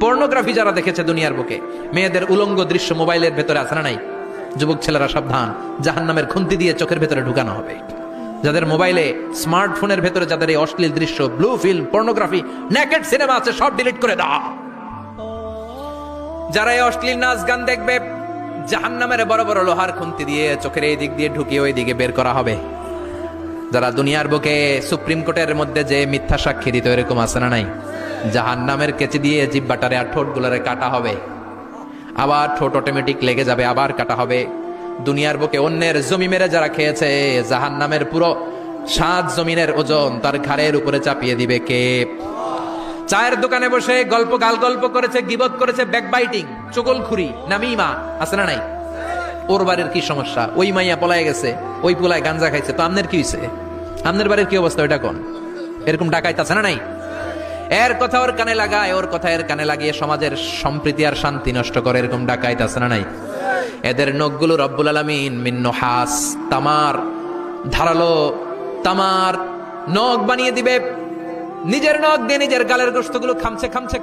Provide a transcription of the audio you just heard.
Pornography যারা দেখেছে দুনিয়ার বুকে, মেয়েদের উলঙ্গ দৃশ্য মোবাইলের ভেতরে আছে না নাই? যুবক ছেলেরা সাবধান, জাহান্নামের খুন্তি দিয়ে চোখের ভেতরে ঢুকানো হবে। যাদের মোবাইলে, স্মার্টফোনের ভেতরে যাদের এই অশ্লীল দৃশ্য, blue film, pornography, naked cinema আছে, সব ডিলিট করে দাও। যারা এই অশ্লীল নাচ গান দেখবে, জাহান্নামের বড় বড় লোহার খুন্তি দিয়ে চোখের এই দিক দিয়ে ঢুকিয়ে ওই দিকে বের করা হবে। যারা দুনিয়ার বুকে সুপ্রিম কোর্টের মধ্যে যে মিথ্যা সাক্ষী দিত, এরকম আছে না নাই? জাহান্নামের কেচি দিয়ে জিহ্বাটারে আর ঠোঁট গুলারে কাটা হবে, আবার ঠোঁট অটোমেটিক লেগে যাবে, আবার কাটা হবে। দুনিয়ার বুকে অন্যের জমি মেরে যারা খেয়েছে, জাহান্নামের পুরো 7 জমিনের ওজন তার ঘাড়ের উপরে চাপিয়ে দিবে কে? চায়ের দোকানে বসে গল্প গল্প করেছে, গীবত করেছে, ব্যাকবাইটিং, চুগলখুরি, নামিমা, আছে না নাই? ওর বাড়ির কি সমস্যা? ওই মাইয়া পলায় গেছে, ওই পোলায় গাঞ্জা খাইছে, তো আমনের কি হইছে? আমনের বাড়ির কি অবস্থা? ওইটা কোন? এরকম ডাকাইত আছে না নাই? এর কথা ওর কানে লাগায়, ওর কথা এর কানে লাগিয়ে সমাজের সম্প্রীতি আর শান্তি নষ্ট করে, এরকম ডাকাইত আছে না নাই? এদের নখগুলো রব্বুল আলামিন মিন নুহাস, তামার, ধারালো তামার নখ বানিয়ে দিবে। নিজের নখ দিয়ে নিজের গালের গোশতগুলো খামছে